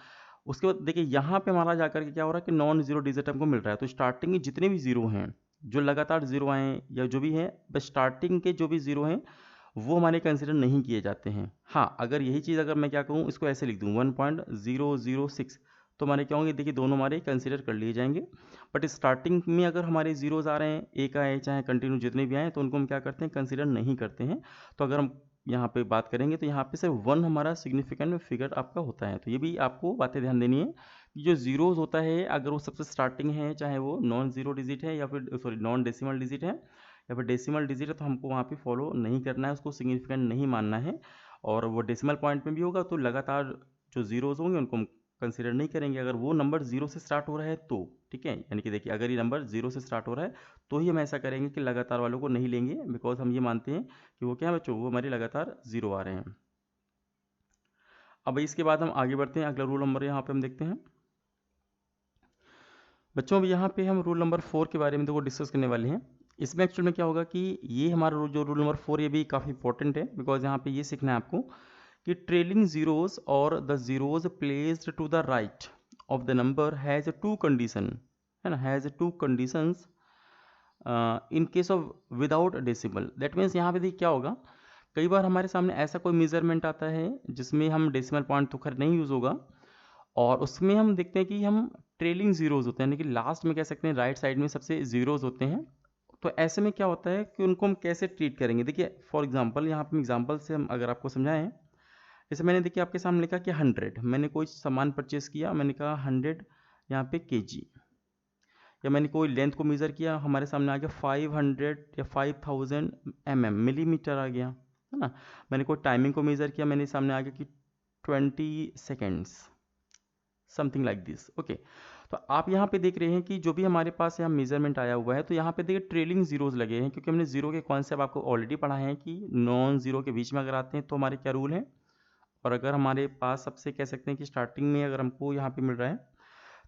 उसके बाद देखिए यहाँ पे हमारा जाकर के क्या हो रहा है कि नॉन जीरो डिजिट हमको मिल रहा है, तो स्टार्टिंग में जितने भी जीरो हैं, जो लगातार जीरो आए या जो भी हैं, बस स्टार्टिंग के जो भी जीरो हैं वो हमारे कंसिडर नहीं किए जाते हैं। हाँ, अगर यही चीज़ अगर मैं क्या कहूँ, इसको ऐसे लिख दूँ 1.006, तो हमारे क्या होंगे, देखिए दोनों हमारे कंसिडर कर लिए जाएंगे। बट स्टार्टिंग में अगर हमारे जीरोज आ रहे हैं, एक आए चाहे कंटिन्यू जितने भी आए, तो उनको हम क्या करते हैं, कंसिडर नहीं करते हैं। तो अगर हम यहाँ पे बात करेंगे तो यहाँ पे सिर्फ वन हमारा सिग्निफिकेंट फिगर आपका होता है। तो ये भी आपको बातें ध्यान देनी है कि जो जीरोज होता है अगर वो सबसे स्टार्टिंग है, चाहे वो नॉन जीरो डिजिट है या फिर सॉरी नॉन डेसिमल डिजिट है या फिर डेसिमल डिजिट है, तो हमको वहाँ पे फॉलो नहीं करना है, उसको सिग्निफिकेंट नहीं मानना है। और वो डेसिमल पॉइंट में भी होगा तो लगातार जो जीरोज होंगे उनको हम कंसिडर नहीं करेंगे, अगर वो नंबर जीरो से स्टार्ट हो रहा है तो, ठीक है। यानी कि देखिए अगर ये नंबर जीरो से स्टार्ट हो रहा है तो ही हम ऐसा करेंगे कि लगातार वालों को नहीं लेंगे, बिकॉज हम ये मानते हैं कि वो क्या है बच्चों, वो हमारे लगातार जीरो आ रहे हैं। अब इसके बाद हम आगे बढ़ते हैं, अगला रूल नंबर यहाँ पे हम देखते हैं बच्चों। अब यहाँ पे हम रूल नंबर 4 के बारे में देखो डिस्कस करने वाले हैं। इसमें एक्चुअल में क्या होगा कि ये हमारा जो रूल नंबर 4 ये भी काफ़ी इंपॉर्टेंट है, बिकॉज यहाँ पे ये सीखना है आपको कि ट्रेलिंग जीरोज और the zeros placed to the right of the number has to condition, है ना, has to conditions in case of without decimal. That means यहाँ पे देखिए क्या होगा, कई बार हमारे सामने ऐसा कोई मेजरमेंट आता है जिसमें हम डेसिमल पॉइंट तो खैर नहीं यूज़ होगा, और उसमें हम देखते हैं कि हम ट्रेलिंग जीरोज होते हैं, यानी कि लास्ट में कह सकते हैं राइट साइड में सबसे जीरोज होते हैं। तो ऐसे में क्या होता है कि उनको हम कैसे ट्रीट करेंगे, देखिए फॉर एग्जांपल यहाँ पे एग्जांपल से हम अगर आपको समझाएं, जैसे मैंने देखिए आपके सामने लिखा कि 100, मैंने कोई सामान परचेस किया, मैंने कहा 100 यहाँ पे केजी, या मैंने कोई लेंथ को मेज़र किया, हमारे सामने आ गया 500 या 5000 मिलीमीटर आ गया, है ना। मैंने कोई टाइमिंग को मेज़र किया, मैंने सामने आ गया कि 20 seconds, something like this, okay. तो आप यहाँ पे देख रहे हैं कि जो भी हमारे पास यहाँ मेजरमेंट आया हुआ है, तो यहाँ पे देखिए ट्रेलिंग जीरोज लगे हैं, क्योंकि हमने जीरो के कॉन्सेप्ट आपको ऑलरेडी पढ़ा है कि नॉन जीरो के बीच में अगर आते हैं तो हमारे क्या रूल है, और अगर हमारे पास सबसे कह सकते हैं कि स्टार्टिंग में अगर हमको यहाँ पे मिल रहा है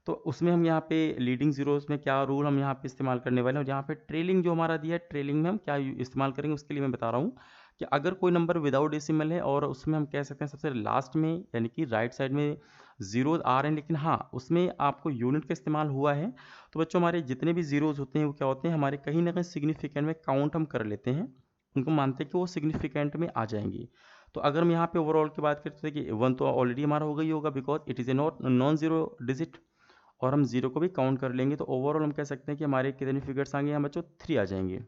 तो उसमें हम यहाँ पे लीडिंग जीरोज में क्या रूल हम यहाँ पे इस्तेमाल करने वाले हैं, और यहाँ पे ट्रेलिंग जो हमारा दिया है, ट्रेलिंग में हम क्या इस्तेमाल करेंगे उसके लिए मैं बता रहा हूँ कि अगर कोई नंबर विदाउट डेसिमल है और उसमें हम कह सकते हैं सबसे लास्ट में यानी कि राइट साइड में जीरोज आ रहे हैं, लेकिन हाँ उसमें आपको यूनिट का इस्तेमाल हुआ है, तो बच्चों हमारे जितने भी जीरोज होते हैं वो क्या होते हैं, हमारे कहीं ना कहीं सिग्निफिकेंट में काउंट हम कर लेते हैं, उनको मानते हैं कि वो सिग्निफिकेंट में आ जाएंगी। तो अगर हम यहाँ पे ओवरऑल की बात करते हैं कि 1 तो ऑलरेडी हमारा हो गई होगा because it is a non zero digit, और हम जीरो को भी काउंट कर लेंगे, तो ओवरऑल हम कह सकते हैं कि हमारे कितने फिगर्स आएंगे यहाँ बच्चों, 3 आ जाएंगे।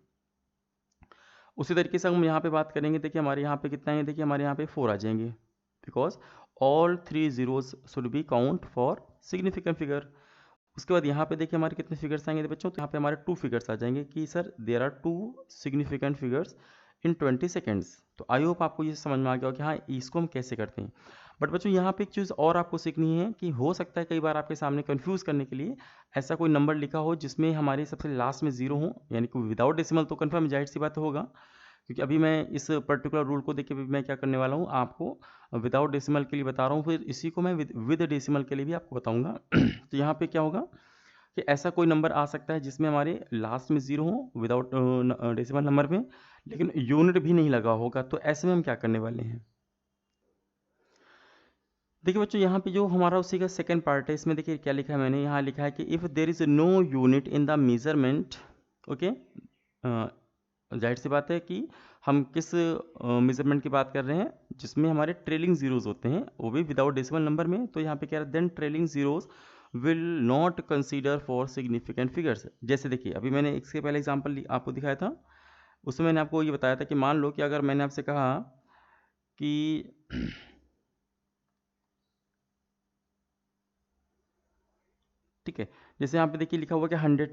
उसी तरीके से हम यहाँ पे बात करेंगे, देखिए हमारे यहाँ पे कितना है, देखिए हमारे यहाँ पे 4 आ जाएंगे, because all 3 zeros should be count for significant figure. उसके बाद यहाँ पे देखिए हमारे कितने फिगर्स आएंगे बच्चों, तो यहाँ पे हमारे 2 फिगर्स आ जाएंगे कि sir there are 2 significant figures in 20 seconds. तो आई होप आपको ये समझ में आ गया हो कि हाँ इसको हम कैसे करते हैं। बट बच्चों यहाँ पे एक चीज़ और आपको सीखनी है कि हो सकता है कई बार आपके सामने कंफ्यूज करने के लिए ऐसा कोई नंबर लिखा हो जिसमें हमारे सबसे लास्ट में जीरो हो, यानी कि विदाउट डेसिमल, तो कन्फर्म जाहिर सी बात होगा, क्योंकि अभी मैं इस पर्टिकुलर रूल को देख के मैं क्या करने वाला हूँ, आपको विदाउट डेसिमल के लिए बता रहा हूँ, फिर इसी को मैं विद डेसिमल के लिए भी आपको बताऊँगा। तो यहाँ पे क्या होगा कि ऐसा कोई नंबर आ सकता है जिसमें हमारे लास्ट में 0 हो विदाउट डेसिमल नंबर में, लेकिन यूनिट भी नहीं लगा होगा, तो ऐसे में हम क्या करने वाले हैं? देखिए बच्चों, यहाँ पे जो हमारा उसी का सेकंड पार्ट है, इसमें देखिए क्या लिखा है मैंने, यहाँ लिखा है कि if there is no unit in the measurement, okay, जाहिर सी बात है कि हम किस मेजरमेंट की बात कर रहे हैं जिसमें हमारे ट्रेलिंग जीरोज होते हैं, वो भी विदाउट डेसिमल नंबर में। तो यहाँ पे क्या है, then trailing zeros will not consider for significant figures. जैसे देखिए अभी मैंने इसके पहले एग्जांपल आपको दिखाया था, उसमें मैंने आपको ये बताया था कि मान लो कि अगर मैंने आपसे कहा कि ठीक है, जैसे यहाँ पे देखिए लिखा हुआ है कि 100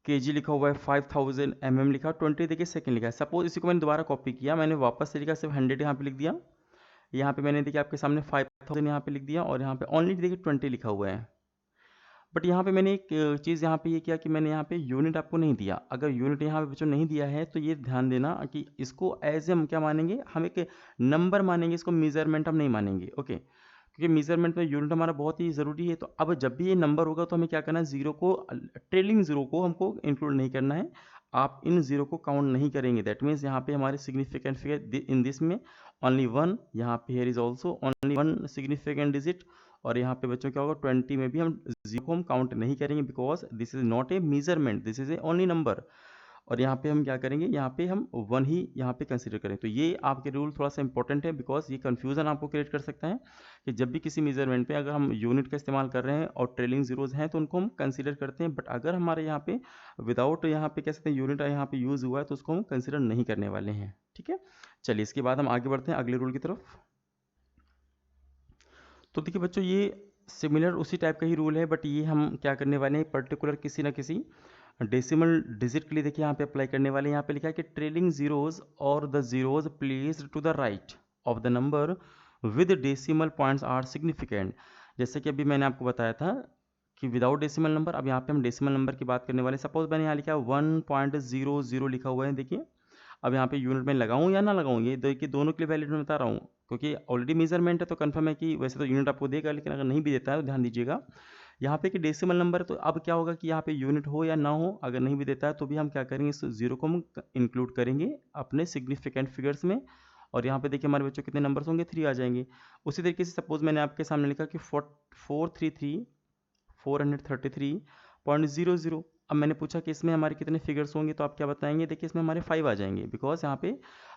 kg लिखा हुआ है, 5000 mm लिखा, 20 देखिए सेकंड लिखा है। सपोज इसी को मैंने दोबारा कॉपी किया, मैंने वापस से लिखा सिर्फ 100 यहाँ पे लिख दिया, यहाँ पे मैंने देखिए आपके सामने 5000 यहाँ पे लिख दिया, और यहाँ पे ओनली देखिए 20 लिखा हुआ है। बट यहाँ पे मैंने एक चीज़ यहाँ पे ये किया कि मैंने यहाँ पे यूनिट आपको नहीं दिया। अगर यूनिट यहाँ पे बच्चों नहीं दिया है तो ये ध्यान देना कि इसको एज हम क्या मानेंगे, हम एक नंबर मानेंगे, इसको मेजरमेंट हम नहीं मानेंगे, ओके, क्योंकि मेजरमेंट में यूनिट हमारा बहुत ही ज़रूरी है। तो अब जब भी ये नंबर होगा तो हमें क्या करना है, जीरो को, ट्रेलिंग जीरो को हमको इंक्लूड नहीं करना है। आप इन जीरो को काउंट नहीं करेंगे, दैट मीन्स यहाँ पे हमारे सिग्निफिकेंट फिगर इन दिस में ओनली वन, यहाँ पे here is also only one significant digit, और यहाँ पे बच्चों क्या होगा, 20 में भी हम जीरो को हम काउंट नहीं करेंगे, because this is not a measurement, this is A only number. और यहाँ पे हम क्या करेंगे, यहाँ पे हम वन ही यहाँ पे कंसीडर करें। तो ये आपके रूल थोड़ा सा इंपॉर्टेंट है, बिकॉज ये कंफ्यूजन आपको क्रिएट कर सकता है कि जब भी किसी मेजरमेंट पे अगर हम यूनिट का इस्तेमाल कर रहे हैं और ट्रेलिंग जीरोज हैं तो उनको हम कंसीडर करते हैं, बट अगर हमारे यहाँ पे विदाउट यहाँ पे कह सकते हैं यूनिट यहाँ पे यूज हुआ है तो उसको हम कंसिडर नहीं करने वाले हैं। ठीक है, चलिए इसके बाद हम आगे बढ़ते हैं अगले रूल की तरफ। तो देखिए बच्चों, ये सिमिलर उसी टाइप का ही रूल है, बट ये हम क्या करने वाले हैं, पर्टिकुलर किसी ना किसी डेसिमल डिजिट के लिए देखिए यहाँ पे अप्लाई करने वाले हैं। यहाँ पे लिखा है कि ट्रेलिंग जीरोज और the zeros placed to the right of the number with decimal points are significant. जैसे कि अभी मैंने आपको बताया था कि विदाउट डेसिमल नंबर, अब यहाँ पे हम डेसिमल नंबर की बात करने वाले हैं। सपोज मैंने यहाँ लिखा है 1.00 लिखा हुआ है, देखिए अब यहाँ पे यूनिट में लगाऊं या ना लगाऊं, ये देखिए दोनों के लिए वैलिड मैं बता रहा हूँ, क्योंकि ऑलरेडी मेजरमेंट है तो कंफर्म है कि वैसे तो यूनिट आपको देगा, लेकिन अगर नहीं भी देता है तो ध्यान दीजिएगा यहाँ पे कि डेसिमल नंबर है, तो अब क्या होगा कि यहाँ पे यूनिट हो या ना हो, अगर नहीं भी देता है तो भी हम क्या करेंगे, इस जीरो को हम इंक्लूड करेंगे अपने सिग्निफिकेंट फिगर्स में। और यहाँ पे देखिए हमारे बच्चों कितने नंबर्स होंगे, 3 आ जाएंगे। उसी तरीके से सपोज मैंने आपके सामने लिखा कि 433 अब मैंने पूछा कि इसमें हमारे कितने फिगर्स होंगे, तो आप क्या बताएंगे, देखिए इसमें हमारे 5 आ जाएंगे, बिकॉज यहाँ पे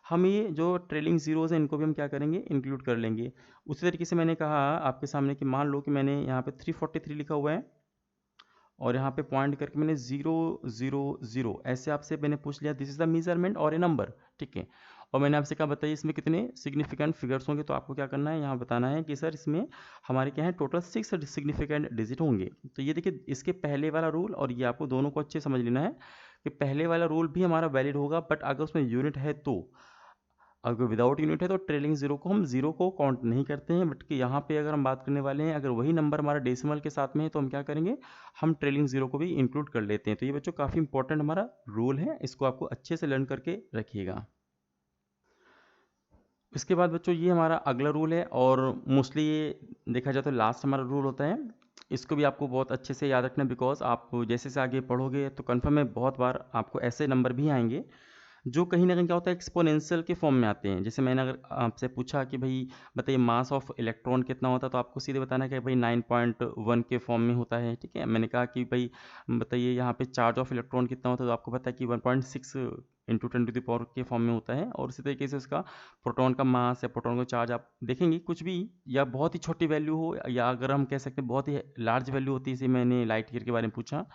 हम ये जो ट्रेलिंग जीरोज हैं इनको भी हम क्या करेंगे, इंक्लूड कर लेंगे। उसी तरीके से मैंने कहा आपके सामने कि मान लो कि मैंने यहाँ पे 343 लिखा हुआ है और यहाँ पे पॉइंट करके मैंने 000 ऐसे आपसे मैंने पूछ लिया, दिस इज द मेजरमेंट और ए नंबर, ठीक है। और मैंने आपसे क्या बताया इसमें कितने सिग्निफिकेंट फिगर्स होंगे, तो आपको क्या करना है, यहाँ बताना है कि सर इसमें हमारे क्या है, टोटल 6 सिग्निफिकेंट डिजिट होंगे। तो ये देखिए इसके पहले वाला रूल और ये आपको दोनों को अच्छे समझ लेना है कि पहले वाला रूल भी हमारा वैलिड होगा, बट अगर उसमें यूनिट है तो, अगर विदाउट यूनिट है तो ट्रेलिंग जीरो को हम जीरो को काउंट नहीं करते हैं, बट कि यहाँ पे अगर हम बात करने वाले हैं अगर वही नंबर हमारा डेसिमल के साथ में है तो हम क्या करेंगे, हम ट्रेलिंग जीरो को भी इंक्लूड कर लेते हैं। तो ये बच्चों काफ़ी इंपॉर्टेंट हमारा रूल है, इसको आपको अच्छे से लर्न करके रखिएगा। इसके बाद बच्चों ये हमारा अगला रूल है और मोस्टली ये देखा जाए तो लास्ट हमारा रूल होता है। इसको भी आपको बहुत अच्छे से याद रखना, बिकॉज आप जैसे से आगे पढ़ोगे तो कन्फर्म है बहुत बार आपको ऐसे नंबर भी आएंगे जो कहीं ना कहीं क्या होता है, एक्सपोनेंशियल के फॉर्म में आते हैं। जैसे मैंने अगर आपसे पूछा कि भाई बताइए मास ऑफ इलेक्ट्रॉन कितना होता है, तो आपको सीधे बताना है कि भाई 9.1 के फॉर्म में होता है, ठीक है। मैंने कहा कि भाई बताइए यहाँ पे चार्ज ऑफ इलेक्ट्रॉन कितना होता है, तो आपको पता है कि 1.6 इंटू 10 के फॉर्म में होता है। और इसी तरीके से उसका प्रोटॉन का मास या प्रोटॉन का चार्ज आप देखेंगे कुछ भी, या बहुत ही छोटी वैल्यू हो या अगर हम कह सकते हैं बहुत ही लार्ज वैल्यू होती है, जैसे मैंने लाइट ईयर के बारे में पूछा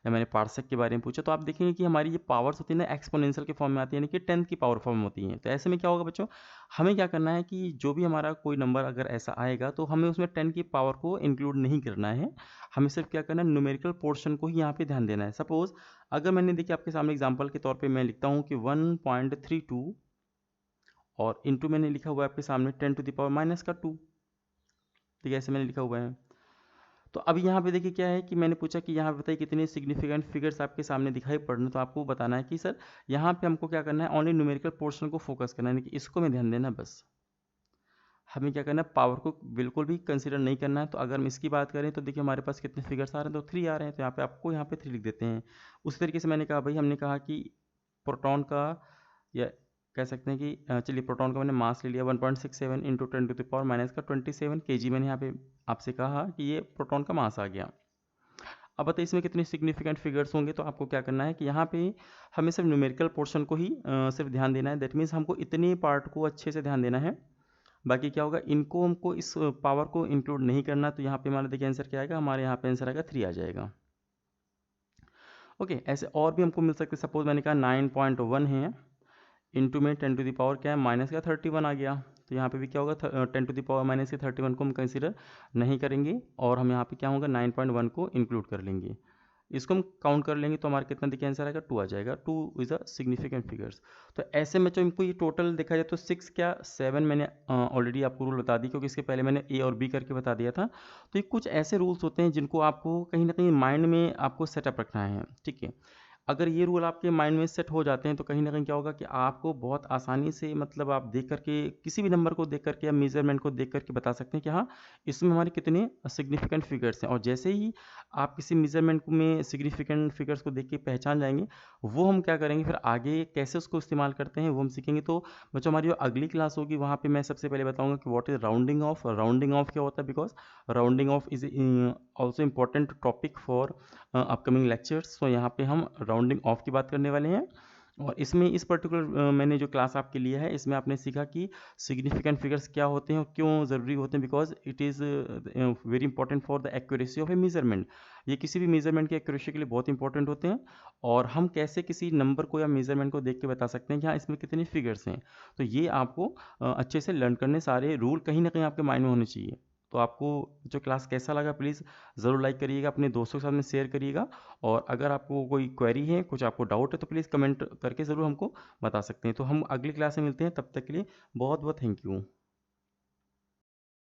या मैंने पार्सेक के बारे में पूछा, तो आप देखेंगे कि हमारी ये पावर्स होती है ना एक्सपोनेंशियल के फॉर्म में आती है, यानी कि 10th की पावर फॉर्म में होती है। तो ऐसे में क्या होगा बच्चों, हमें क्या करना है कि जो भी हमारा कोई नंबर अगर ऐसा आएगा तो हमें उसमें 10 की पावर को इंक्लूड नहीं करना है, हमें सिर्फ क्या करना है, न्यूमेरिकल पोर्शन को ही यहाँ पे ध्यान देना है। सपोज अगर मैंने देखिए आपके सामने एग्जाम्पल के तौर पर मैं लिखता हूँ कि 1.32 और इंटू मैंने लिखा हुआ है आपके सामने 10⁻², ठीक है, ऐसे मैंने लिखा हुआ है। तो अब यहाँ पे देखिए क्या है कि मैंने पूछा कि यहाँ पे बताइए कितने सिग्निफिकेंट फिगर्स आपके सामने दिखाई पड़ रहे हैं, तो आपको बताना है कि सर यहाँ पे हमको क्या करना है, ओनली न्यूमेरिकल पोर्शन को फोकस करना है, यानी कि इसको में ध्यान देना बस। हमें क्या करना है, पावर को बिल्कुल भी कंसिडर नहीं करना है। तो अगर हम इसकी बात करें तो देखिए हमारे पास कितने फिगर्स आ रहे हैं, तो 3 आ रहे हैं, तो यहाँ पे आपको यहाँ पे 3 लिख देते हैं। उसी तरीके से मैंने कहा भाई, हमने कहा कि प्रोटॉन का, या कह सकते हैं कि चलिए प्रोटॉन का मैंने मास ले लिया 1.67 इंटू 10⁻⁻27 kg। मैंने यहाँ पे आपसे कहा कि ये प्रोटॉन का मास आ गया। अब बताइए इसमें कितने सिग्निफिकेंट फिगर्स होंगे। तो आपको क्या करना है कि यहाँ पे हमें सिर्फ न्यूमेरिकल पोर्शन को ही सिर्फ ध्यान देना है। दैट मीन्स हमको इतने पार्ट को अच्छे से ध्यान देना है। बाकी क्या होगा, इनको हमको इस पावर को इंक्लूड नहीं करना। तो यहाँ पे हमारा देखिए आंसर क्या आएगा, हमारे यहाँ पे आंसर आएगा 3 आ जाएगा। ओके, ऐसे और भी हमको मिल सकते। सपोज मैंने कहा 9.1 है, इंटू में 10 टू द पावर क्या है, माइनस का 31 आ गया। तो यहाँ पे भी क्या होगा, 10 टू द पावर माइनस के 31 को हम कंसिडर नहीं करेंगे, और हम यहाँ पे क्या होगा 9.1 को इंक्लूड कर लेंगे। इसको हम काउंट कर लेंगे तो हमारा कितना देखिए आंसर आएगा, 2 आ जाएगा। 2 इज अ सिग्निफिकेंट फिगर्स। तो ऐसे में जो इनको ये टोटल देखा जाए तो 6 क्या 7 मैंने ऑलरेडी आपको रूल बता दी, क्योंकि इसके पहले मैंने ए और बी करके बता दिया था। तो ये कुछ ऐसे रूल्स होते हैं जिनको आपको कहीं ना कहीं माइंड में आपको सेटअप रखना है, ठीक है। अगर ये रूल आपके माइंड में सेट हो जाते हैं तो कहीं ना कहीं क्या होगा कि आपको बहुत आसानी से, मतलब आप देख करके किसी भी नंबर को देख करके या मेजरमेंट को देख करके बता सकते हैं कि हाँ, इसमें हमारे कितने सिग्निफिकेंट फिगर्स हैं। और जैसे ही आप किसी मेजरमेंट में सिग्निफिकेंट फिगर्स को देख के पहचान जाएंगे, वो हम क्या करेंगे फिर आगे कैसे उसको इस्तेमाल करते हैं वो हम सीखेंगे। तो बच्चों, हमारी जो अगली क्लास होगी वहाँ पे मैं सबसे पहले बताऊंगा कि what is rounding off. Rounding off क्या होता है, because rounding off is also important topic for upcoming lectures. तो यहाँ पे हम राउंडिंग ऑफ की बात करने वाले हैं। और इसमें इस पर्टिकुलर मैंने जो क्लास आपके लिए है, इसमें आपने सीखा कि सिग्निफिकेंट फिगर्स क्या होते हैं और क्यों ज़रूरी होते हैं, because it is very important for the accuracy of A measurement. ये किसी भी मेजरमेंट की एक्यूरेसी के लिए बहुत इंपॉर्टेंट होते हैं। और हम कैसे किसी नंबर को या मेजरमेंट को देख के बता सकते हैं कि हाँ, इसमें कितने फिगर्स हैं। तो ये आपको अच्छे से लर्न करने, सारे रूल कहीं ना कहीं आपके माइंड में होने चाहिए। तो आपको जो क्लास कैसा लगा, प्लीज़ ज़रूर लाइक करिएगा, अपने दोस्तों के साथ में शेयर करिएगा। और अगर आपको कोई क्वेरी है, कुछ आपको डाउट है, तो प्लीज़ कमेंट करके ज़रूर हमको बता सकते हैं। तो हम अगली क्लास में मिलते हैं, तब तक के लिए बहुत बहुत थैंक यू।